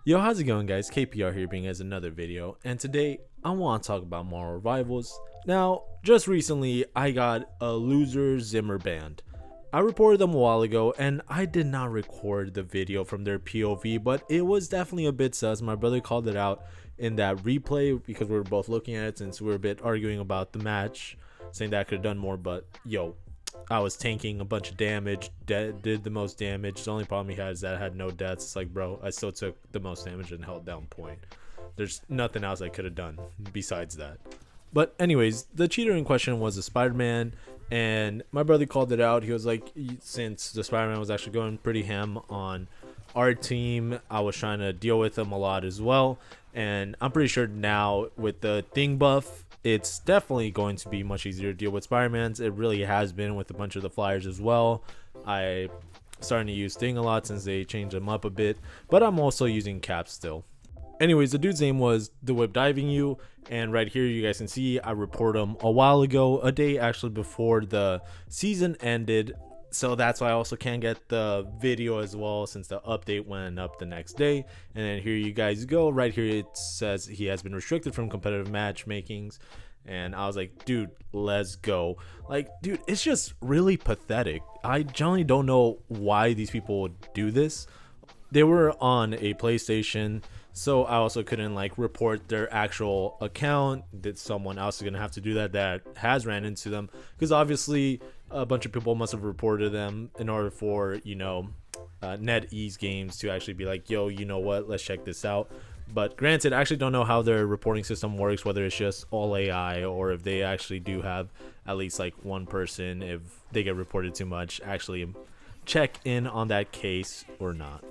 Yo, how's it going, guys? KPR here, bringing us another video, and today I want to talk about Moral Rivals. Now, just recently, I got a loser Zimmer band. I reported them a while ago, and I did not record the video from their POV, but it was definitely a bit sus. My brother called it out in that replay because we were both looking at it since we were a bit arguing about the match, saying that I could have done more, but yo, I was tanking a bunch of damage, did the most damage. The only problem he had is that I had no deaths. It's like, bro, I still took the most damage and held down point. There's nothing else I could have done besides that. But anyways, the cheater in question was a Spider-Man, and my brother called it out. He was like, since the Spider-Man was actually going pretty ham on our team, I was trying to deal with him a lot as well. And I'm pretty sure now with the thing buff, it's definitely going to be much easier to deal with Spider-Mans. It really has been with a bunch of the flyers as well. I starting to use Thing a lot since they changed them up a bit, but I'm also using Cap still. Anyways, the dude's name was the Whip Diving You, and right here you guys can see I reported him a while ago, a day actually before the season ended. So that's why I also can't get the video as well since the update went up the next day. And then here you guys go. Right here it says he has been restricted from competitive matchmakings. And I was like, dude, let's go. Like, dude, it's just really pathetic. I generally don't know why these people would do this. They were on a PlayStation, so I also couldn't like report their actual account. That someone else is gonna have to do that has ran into them, because obviously a bunch of people must have reported them in order for NetEase Games to actually be like, yo, you know what, let's check this out. But granted, I actually don't know how their reporting system works, whether it's just all AI or if they actually do have at least like one person, if they get reported too much, actually check in on that case or not.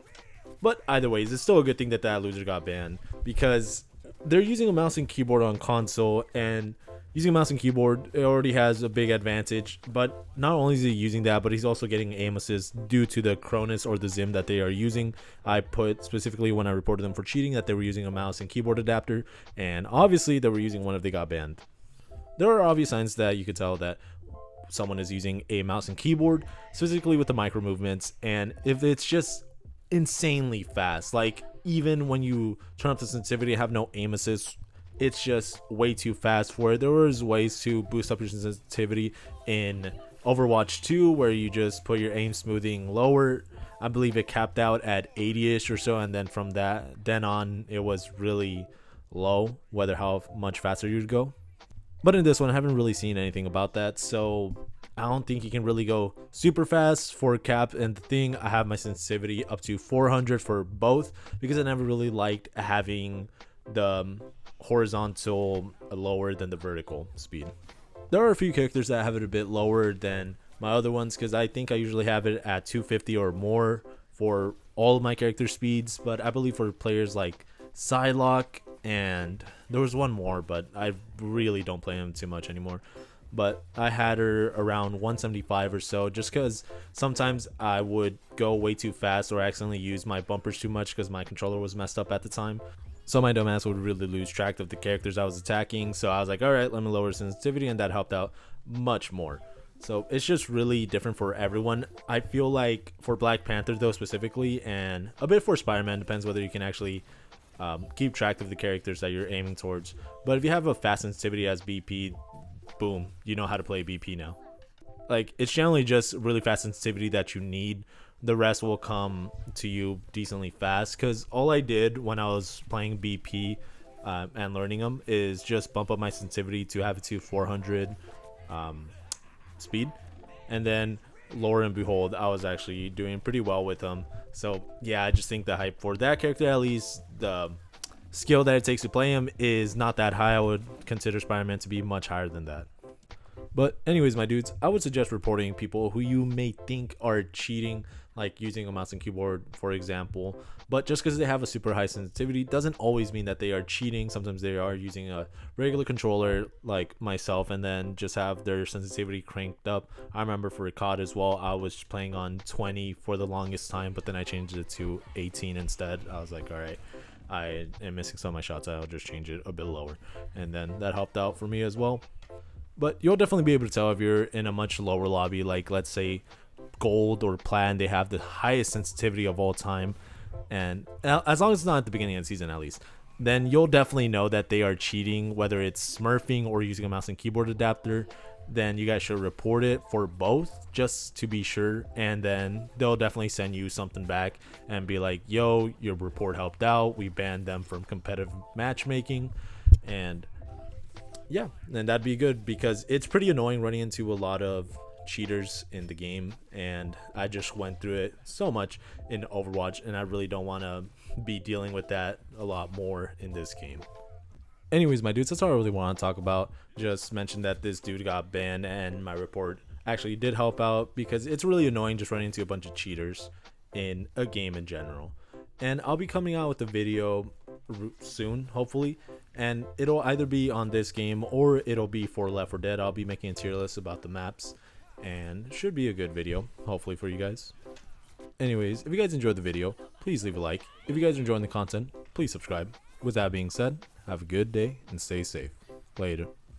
But either ways, it's still a good thing that that loser got banned, because they're using a mouse and keyboard on console, and using a mouse and keyboard, it already has a big advantage. But not only is he using that, but he's also getting aim assist due to the Cronus or the Zim that they are using. I put specifically when I reported them for cheating that they were using a mouse and keyboard adapter, and obviously they were using one if they got banned. There are obvious signs that you could tell that someone is using a mouse and keyboard, specifically with the micro movements, and if it's just insanely fast, like even when you turn up the sensitivity, have no aim assist, it's just way too fast for it. There was ways to boost up your sensitivity in Overwatch 2 where you just put your aim smoothing lower. I believe it capped out at 80ish or so, and then from that then on it was really low, whether how much faster you'd go. But in this one I haven't really seen anything about that, so I don't think you can really go super fast for Cap. And the Thing, I have my sensitivity up to 400 for both, because I never really liked having the horizontal lower than the vertical speed. There are a few characters that have it a bit lower than my other ones, because I think I usually have it at 250 or more for all of my character speeds. But I believe for players like Psylocke, and there was one more, but I really don't play him too much anymore, but I had her around 175 or so, just because sometimes I would go way too fast or accidentally use my bumpers too much because my controller was messed up at the time. So my dumbass would really lose track of the characters I was attacking. So I was like, all right, let me lower sensitivity, and that helped out much more. So it's just really different for everyone. I feel like for Black Panther though specifically, and a bit for Spider-Man, depends whether you can actually keep track of the characters that you're aiming towards. But if you have a fast sensitivity as BP, boom, you know how to play BP now. Like, it's generally just really fast sensitivity that you need. The rest will come to you decently fast, because all I did when I was playing BP and learning them is just bump up my sensitivity to have it to 400 speed, and then lower and behold, I was actually doing pretty well with them. So yeah, I just think the hype for that character, at least the skill that it takes to play him, is not that high. I would consider Spider-Man to be much higher than that. But anyways, my dudes, I would suggest reporting people who you may think are cheating, like using a mouse and keyboard, for example. But just because they have a super high sensitivity doesn't always mean that they are cheating. Sometimes they are using a regular controller like myself, and then just have their sensitivity cranked up. I remember for COD as well, I was playing on 20 for the longest time, but then I changed it to 18 instead. I was like, all right, I am missing some of my shots, I'll just change it a bit lower, and then that helped out for me as well. But you'll definitely be able to tell if you're in a much lower lobby, like let's say gold or platinum, they have the highest sensitivity of all time. and as long as it's not at the beginning of the season at least, then you'll definitely know that they are cheating, whether it's smurfing or using a mouse and keyboard adapter. Then you guys should report it for both just to be sure, and then they'll definitely send you something back and be like, yo, your report helped out, we banned them from competitive matchmaking. And yeah, and that'd be good, because it's pretty annoying running into a lot of cheaters in the game, and I just went through it so much in Overwatch, and I really don't want to be dealing with that a lot more in this game. Anyways, my dudes, that's all I really want to talk about. Just mention that this dude got banned, and my report actually did help out, because it's really annoying just running into a bunch of cheaters in a game in general. And I'll be coming out with a video soon, hopefully, and it'll either be on this game or it'll be for Left 4 Dead. I'll be making a tier list about the maps, and should be a good video, hopefully, for you guys. Anyways, if you guys enjoyed the video, please leave a like. If you guys are enjoying the content, please subscribe. With that being said, have a good day and stay safe. Later.